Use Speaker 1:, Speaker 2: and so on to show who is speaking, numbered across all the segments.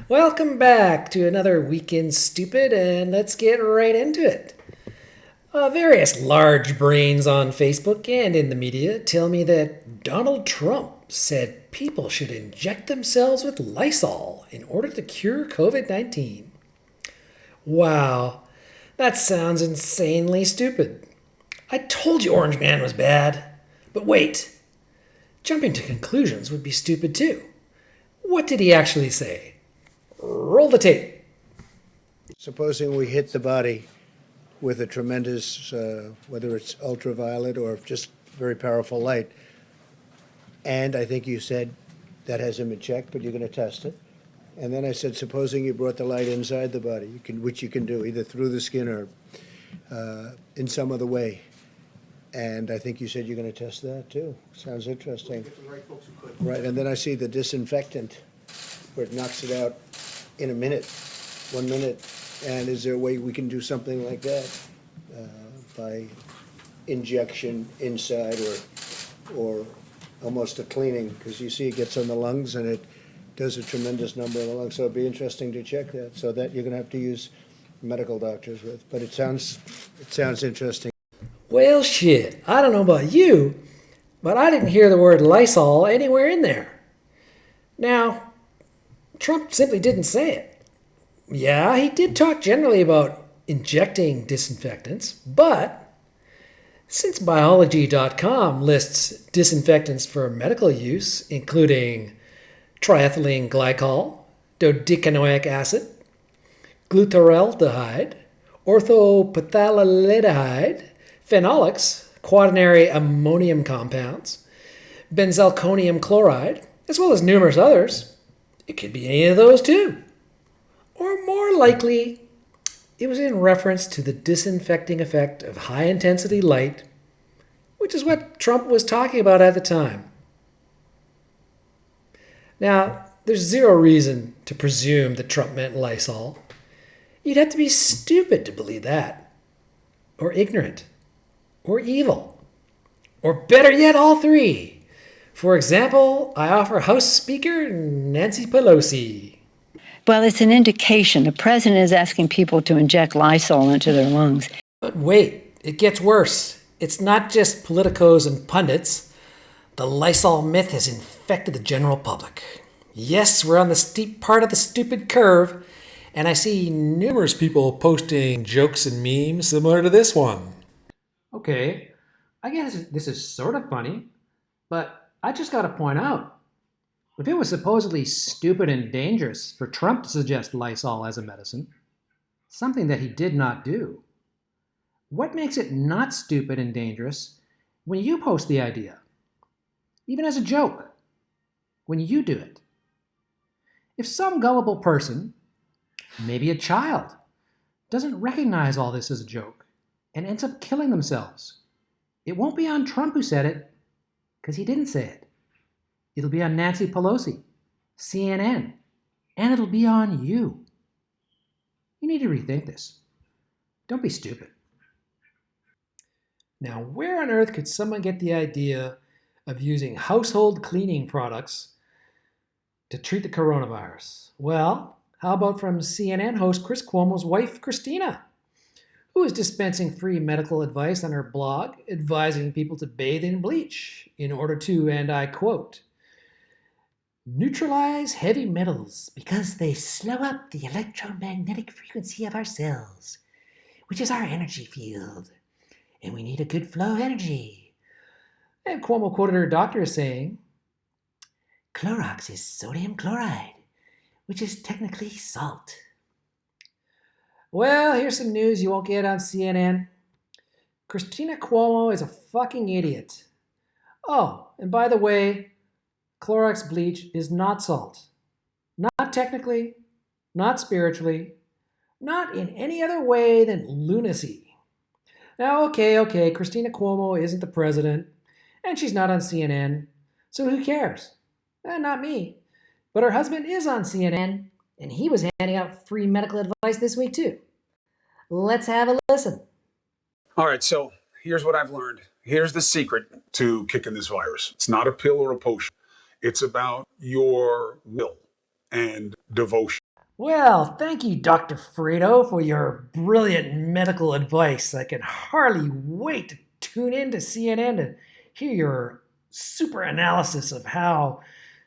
Speaker 1: Welcome back to another Weekend Stupid, and let's get right into it. Various large brains on Facebook and in the media tell me that Donald Trump said people should inject themselves with Lysol in order to cure COVID 19. Wow, that sounds insanely stupid. I told you Orange Man was bad. But wait, jumping to conclusions would be stupid too. What did he actually say? Roll the tape.
Speaker 2: Supposing we hit the body with a tremendous, whether it's ultraviolet or just very powerful light, and I think you said that hasn't been checked, but you're going to test it. And then I said, supposing you brought the light inside the body, which you can do either through the skin or in some other way. And I think you said you're going to test that too. Sounds interesting. Right, and then I see the disinfectant where it knocks it out in a minute, 1 minute. And is there a way we can do something like that by injection inside or almost a cleaning? Because you see it gets on the lungs and it does a tremendous number in the lungs. So it'd be interesting to check that. So that you're going to have to use medical doctors with. But it sounds interesting.
Speaker 1: Well, shit, I don't know about you, but I didn't hear the word Lysol anywhere in there. Now, Trump simply didn't say it. Yeah, he did talk generally about injecting disinfectants, but since biology.com lists disinfectants for medical use, including triethylene glycol, dodecanoic acid, glutaraldehyde, orthophthalealdehyde, phenolics, quaternary ammonium compounds, benzalkonium chloride, as well as numerous others, it could be any of those too. Or more likely, it was in reference to the disinfecting effect of high-intensity light, which is what Trump was talking about at the time. Now, there's zero reason to presume that Trump meant Lysol. You'd have to be stupid to believe that. Or ignorant. Or evil. Or better yet, all three. For example, I offer House Speaker Nancy Pelosi.
Speaker 3: Well, it's an indication. The president is asking people to inject Lysol into their lungs.
Speaker 1: But wait, it gets worse. It's not just politicos and pundits. The Lysol myth has infected the general public. Yes, we're on the steep part of the stupid curve, and I see numerous people posting jokes and memes similar to this one. Okay, I guess this is sort of funny, but I just gotta point out, if it was supposedly stupid and dangerous for Trump to suggest Lysol as a medicine, something that he did not do, what makes it not stupid and dangerous when you post the idea? Even as a joke, when you do it. If some gullible person, maybe a child, doesn't recognize all this as a joke and ends up killing themselves, it won't be on Trump who said it, because he didn't say it. It'll be on Nancy Pelosi, CNN, and it'll be on you. You need to rethink this. Don't be stupid. Now, where on earth could someone get the idea of using household cleaning products to treat the coronavirus? Well, how about from CNN host Chris Cuomo's wife, Christina, who is dispensing free medical advice on her blog, advising people to bathe in bleach in order to, and I quote, neutralize heavy metals because they slow up the electromagnetic frequency of our cells, which is our energy field, and we need a good flow of energy. And Cuomo quoted her doctor as saying, Clorox is sodium chloride, which is technically salt. Well, here's some news you won't get on CNN. Christina Cuomo is a fucking idiot. Oh, and by the way, Clorox bleach is not salt. Not technically, not spiritually, not in any other way than lunacy. Now, okay, Christina Cuomo isn't the president, and she's not on CNN, so who cares? Not me. But her husband is on CNN, and he was handing out free medical advice this week too. Let's have a listen.
Speaker 4: All right, so here's what I've learned. Here's the secret to kicking this virus. It's not a pill or a potion. It's about your will and devotion.
Speaker 1: Well, thank you, Dr. Fredo, for your brilliant medical advice. I can hardly wait to tune in to CNN to hear your super analysis of how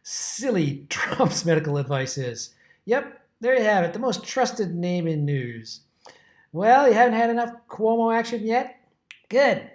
Speaker 1: silly Trump's medical advice is. Yep, there you have it, the most trusted name in news. Well, you haven't had enough Cuomo action yet? Good,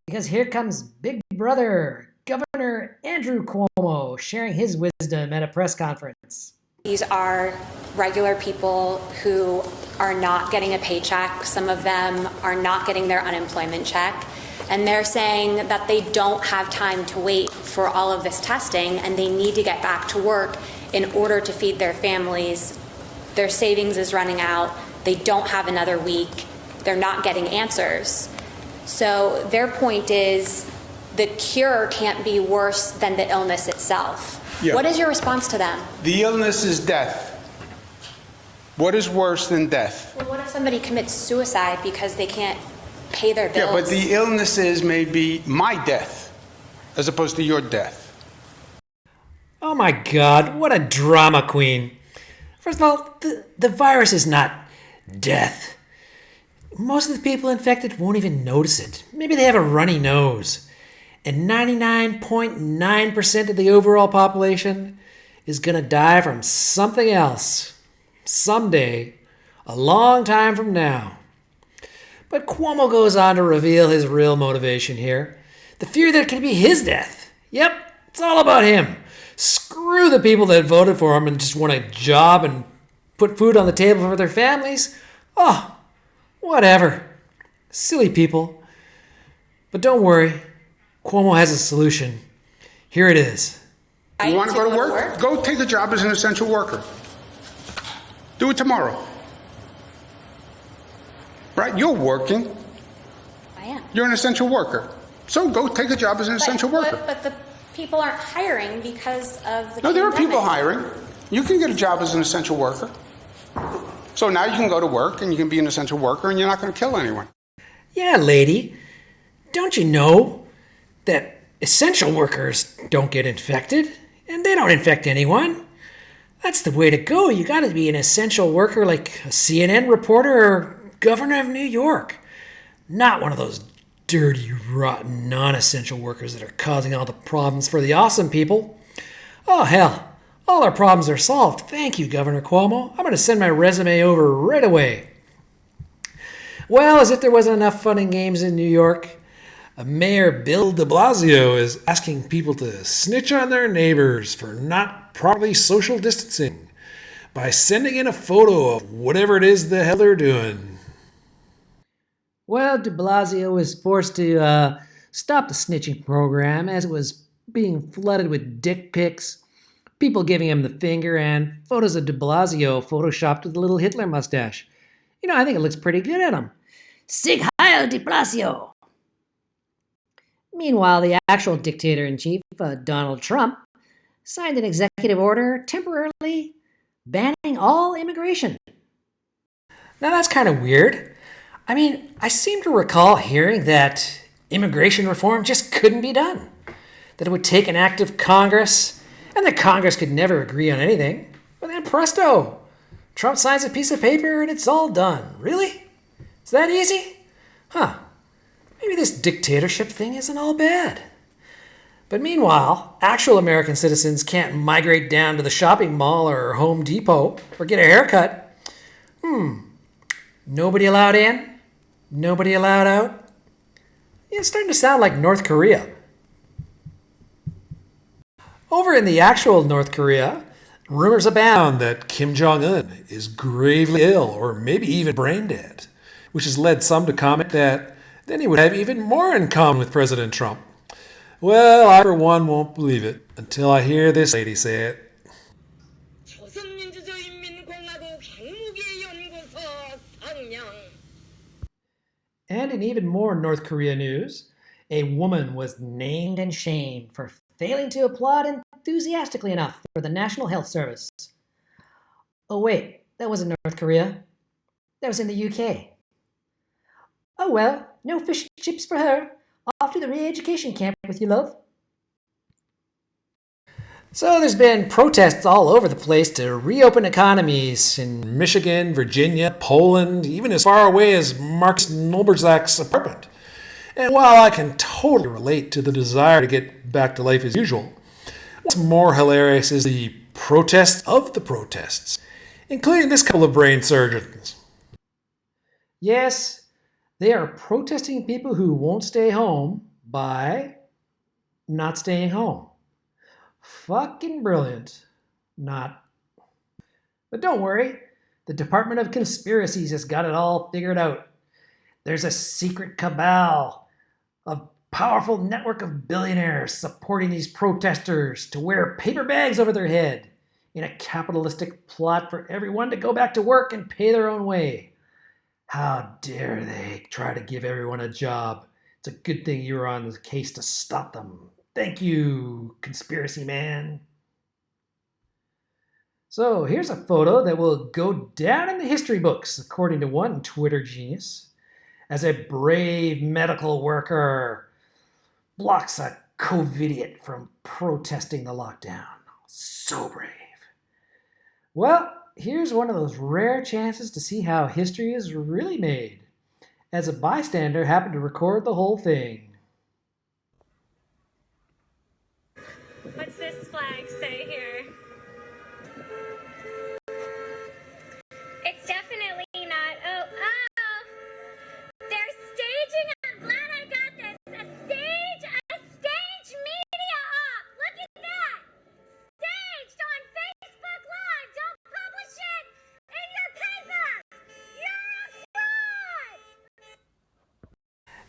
Speaker 1: because here comes Big Brother, Governor Andrew Cuomo, sharing his wisdom at a press conference.
Speaker 5: These are regular people who are not getting a paycheck. Some of them are not getting their unemployment check. And they're saying that they don't have time to wait for all of this testing and they need to get back to work in order to feed their families. Their savings is running out. They don't have another week. They're not getting answers. So their point is the cure can't be worse than the illness itself.
Speaker 6: Yeah.
Speaker 5: What is your response to them?
Speaker 6: The illness is death. What is worse than death?
Speaker 5: Well, what if somebody commits suicide because they can't pay their bills?
Speaker 6: Yeah, but the illnesses may be my death as opposed to your death.
Speaker 1: Oh my God, what a drama queen. First of all, the virus is not death. Most of the people infected won't even notice it. Maybe they have a runny nose. And 99.9% of the overall population is going to die from something else. Someday, a long time from now. But Cuomo goes on to reveal his real motivation here. The fear that it could be his death. Yep, it's all about him. Screw the people that voted for him and just want a job and put food on the table for their families. Oh, whatever. Silly people. But don't worry. Cuomo has a solution. Here it is.
Speaker 6: You want to go to work? Go take a job as an essential worker. Do it tomorrow. Right? You're working.
Speaker 5: I am.
Speaker 6: You're an essential worker. So go take a job as an essential worker.
Speaker 5: But the people aren't hiring because of the
Speaker 6: No, there are
Speaker 5: pandemic.
Speaker 6: people hiring. You can get a job as an essential worker. So now you can go to work and you can be an essential worker and you're not going to kill anyone.
Speaker 1: Yeah, lady. Don't you know that essential workers don't get infected and they don't infect anyone? That's the way to go. You got to be an essential worker like a CNN reporter or governor of New York. Not one of those dirty, rotten, non-essential workers that are causing all the problems for the awesome people. Oh, hell. All our problems are solved. Thank you, Governor Cuomo. I'm going to send my resume over right away. Well, as if there wasn't enough fun and games in New York, Mayor Bill de Blasio is asking people to snitch on their neighbors for not properly social distancing by sending in a photo of whatever it is the hell they're doing. Well, de Blasio was forced to stop the snitching program as it was being flooded with dick pics, people giving him the finger, and photos of de Blasio photoshopped with a little Hitler mustache. You know, I think it looks pretty good at him. Sig Heil de Blasio! Meanwhile, the actual dictator-in-chief, Donald Trump, signed an executive order temporarily banning all immigration. Now that's kind of weird. I mean, I seem to recall hearing that immigration reform just couldn't be done. That it would take an act of Congress, and that Congress could never agree on anything. But then presto, Trump signs a piece of paper and it's all done. Really? Is that easy? Huh. Maybe this dictatorship thing isn't all bad. But meanwhile, actual American citizens can't migrate down to the shopping mall or Home Depot or get a haircut. Nobody allowed in? Nobody allowed out? Yeah, it's starting to sound like North Korea. Over in the actual North Korea, rumors abound that Kim Jong-un is gravely ill or maybe even brain dead, which has led some to comment that then he would have even more in common with President Trump. Well, I for one won't believe it until I hear this lady say it. And in even more North Korea news, a woman was named and shamed for failing to applaud enthusiastically enough for the National Health Service. Oh wait, that wasn't North Korea. That was in the UK. Oh well, no fish and chips for her. Off to the re-education camp with you, love. So there's been protests all over the place to reopen economies in Michigan, Virginia, Poland, even as far away as Mark Nolberzak's apartment. And while I can totally relate to the desire to get back to life as usual, what's more hilarious is the protests of the protests, including this couple of brain surgeons. Yes, they are protesting people who won't stay home by not staying home. Fucking brilliant. Not. But don't worry, the Department of Conspiracies has got it all figured out. There's a secret cabal, a powerful network of billionaires supporting these protesters to wear paper bags over their head in a capitalistic plot for everyone to go back to work and pay their own way. How dare they try to give everyone a job? It's a good thing you were on the case to stop them. Thank you, conspiracy man. So here's a photo that will go down in the history books, according to one Twitter genius, as a brave medical worker blocks a COVIDiot from protesting the lockdown. So brave. Well, here's one of those rare chances to see how history is really made, as a bystander happened to record the whole thing.
Speaker 7: What's this flag say here? It's definitely not. Oh, they're staging. I'm glad I got this. A stage media op. Look at that. Staged on Facebook Live. Don't publish it in your paper. You're a fraud.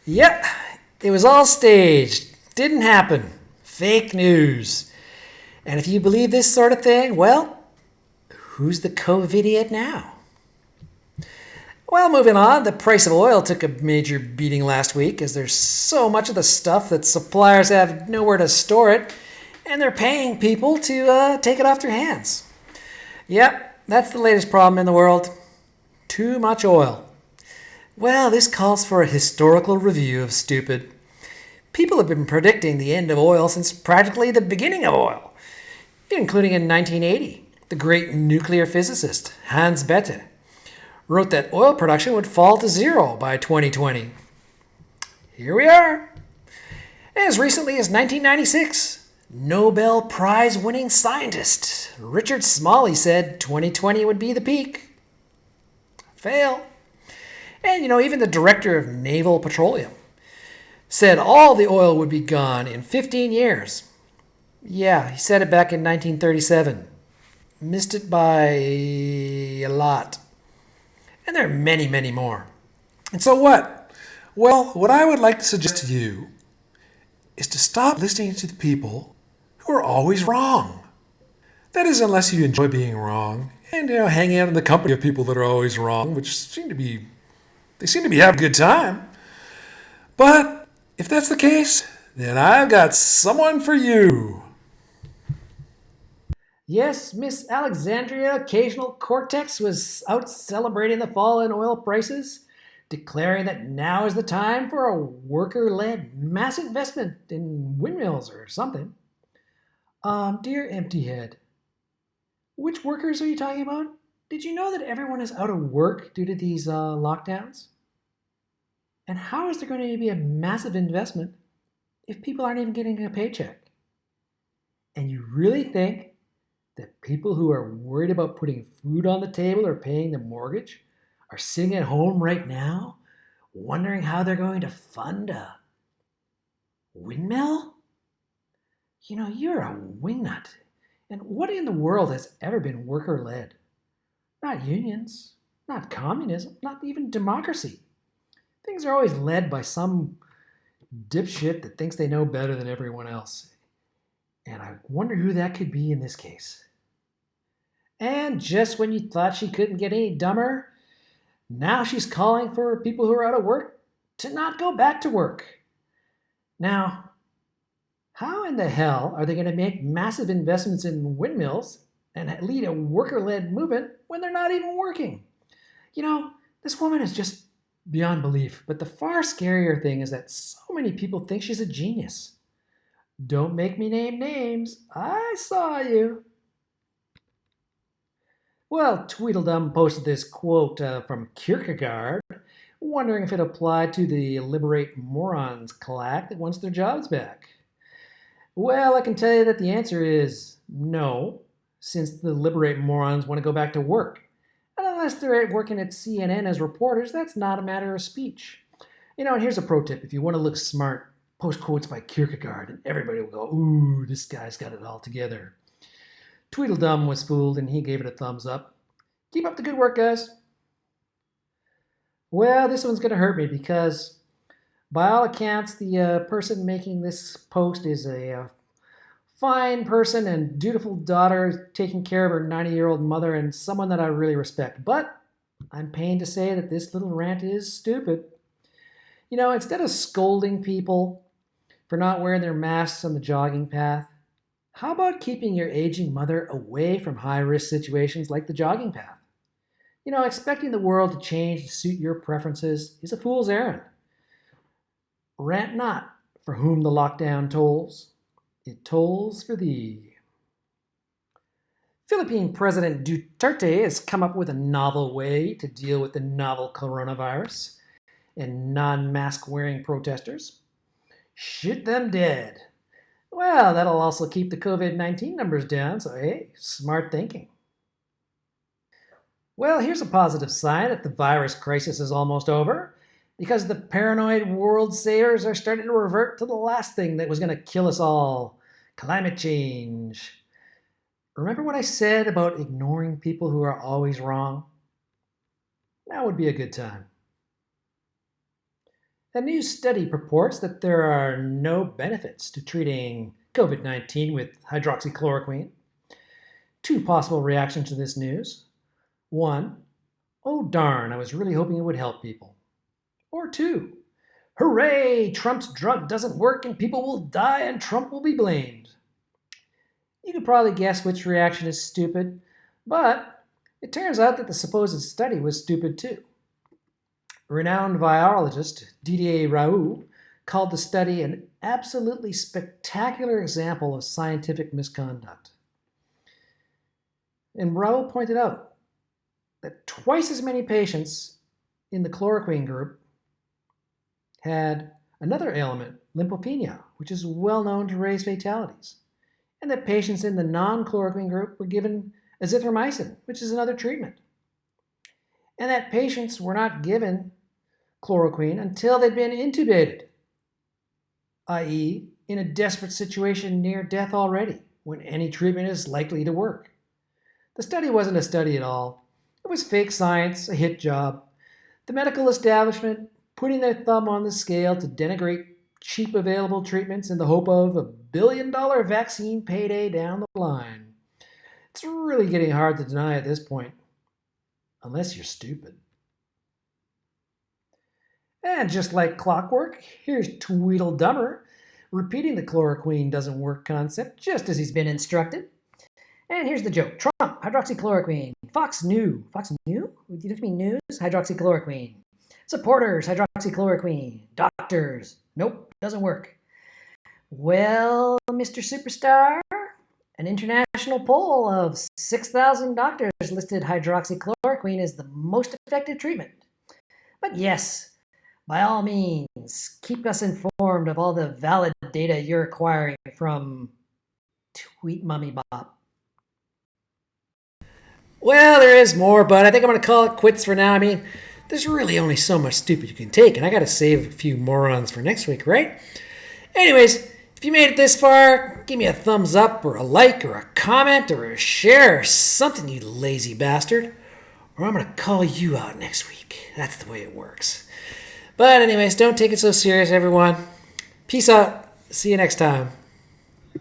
Speaker 1: Yep, it was all staged. Didn't happen. Fake news. And if you believe this sort of thing, well, who's the COVIDiot now? Well, moving on, the price of oil took a major beating last week as there's so much of the stuff that suppliers have nowhere to store it, and they're paying people to take it off their hands. Yep, that's the latest problem in the world. Too much oil. Well, this calls for a historical review of stupid. People have been predicting the end of oil since practically the beginning of oil, including in 1980. The great nuclear physicist, Hans Bethe, wrote that oil production would fall to zero by 2020. Here we are. As recently as 1996, Nobel Prize-winning scientist Richard Smalley said 2020 would be the peak. Fail. And, even the director of Naval Petroleum said all the oil would be gone in 15 years. Yeah, he said it back in 1937. Missed it by a lot. And there are many, many more. And so what? Well, what I would like to suggest to you is to stop listening to the people who are always wrong. That is, unless you enjoy being wrong and, hanging out in the company of people that are always wrong, which seem to be having a good time. But if that's the case, then I've got someone for you. Yes, Miss Alexandria Occasional Cortex was out celebrating the fall in oil prices, declaring that now is the time for a worker-led mass investment in windmills or something. Dear Empty Head, which workers are you talking about? Did you know that everyone is out of work due to these lockdowns? And how is there going to be a massive investment if people aren't even getting a paycheck? And you really think that people who are worried about putting food on the table or paying the mortgage are sitting at home right now wondering how they're going to fund a windmill? You're a wingnut. And what in the world has ever been worker-led? Not unions, not communism, not even democracy. Things are always led by some dipshit that thinks they know better than everyone else. And I wonder who that could be in this case. And just when you thought she couldn't get any dumber, now she's calling for people who are out of work to not go back to work. Now, how in the hell are they going to make massive investments in windmills and lead a worker-led movement when they're not even working? This woman is just beyond belief. But the far scarier thing is that so many people think she's a genius. Don't make me name names. I saw you. Well, Tweedledum posted this quote from Kierkegaard, wondering if it applied to the Liberate Morons claque that wants their jobs back. Well, I can tell you that the answer is no, since the Liberate Morons want to go back to work. And unless they're working at CNN as reporters, that's not a matter of speech. And here's a pro tip. If you want to look smart, post quotes by Kierkegaard, and everybody will go, ooh, this guy's got it all together. Tweedledum was fooled, and he gave it a thumbs up. Keep up the good work, guys. Well, this one's going to hurt me because, by all accounts, the person making this post is a fine person and dutiful daughter taking care of her 90-year-old mother and someone that I really respect. But I'm pained to say that this little rant is stupid. Instead of scolding people for not wearing their masks on the jogging path, how about keeping your aging mother away from high-risk situations like the jogging path? Expecting the world to change to suit your preferences is a fool's errand. Rant not, for whom the lockdown tolls. It tolls for thee. Philippine President Duterte has come up with a novel way to deal with the novel coronavirus and non-mask wearing protesters. Shoot them dead. Well, that'll also keep the COVID-19 numbers down, so hey, smart thinking. Well, here's a positive sign that the virus crisis is almost over, because the paranoid world sayers are starting to revert to the last thing that was going to kill us all, climate change. Remember what I said about ignoring people who are always wrong? Now would be a good time. A new study purports that there are no benefits to treating COVID-19 with hydroxychloroquine. Two possible reactions to this news. One, oh darn, I was really hoping it would help people. Or two, hooray, Trump's drug doesn't work and people will die and Trump will be blamed. You could probably guess which reaction is stupid, but it turns out that the supposed study was stupid too. Renowned virologist Didier Raoult called the study an absolutely spectacular example of scientific misconduct. And Raoult pointed out that twice as many patients in the chloroquine group had another ailment, lymphopenia, which is well known to raise fatalities, and that patients in the non-chloroquine group were given azithromycin, which is another treatment, and that patients were not given chloroquine until they'd been intubated, i.e., in a desperate situation near death already, when any treatment is likely to work. The study wasn't a study at all. It was fake science, a hit job. The medical establishment putting their thumb on the scale to denigrate cheap available treatments in the hope of a billion-dollar vaccine payday down the line. It's really getting hard to deny at this point, unless you're stupid. And just like clockwork, here's Tweedledummer repeating the chloroquine doesn't work concept just as he's been instructed. And here's the joke. Trump, hydroxychloroquine. Fox News. Fox News? Do you mean news? Hydroxychloroquine. Supporters, hydroxychloroquine. Doctors. Nope, doesn't work. Well, Mr. Superstar, an international poll of 6,000 doctors listed hydroxychloroquine as the most effective treatment. But yes, by all means, keep us informed of all the valid data you're acquiring from Tweet Mummy Bop. Well, there is more, but I think I'm going to call it quits for now. I mean, there's really only so much stupid you can take, and I got to save a few morons for next week, right? Anyways, if you made it this far, give me a thumbs up or a like or a comment or a share or something, you lazy bastard, or I'm going to call you out next week. That's the way it works. But anyways, don't take it so serious, everyone. Peace out. See you next time.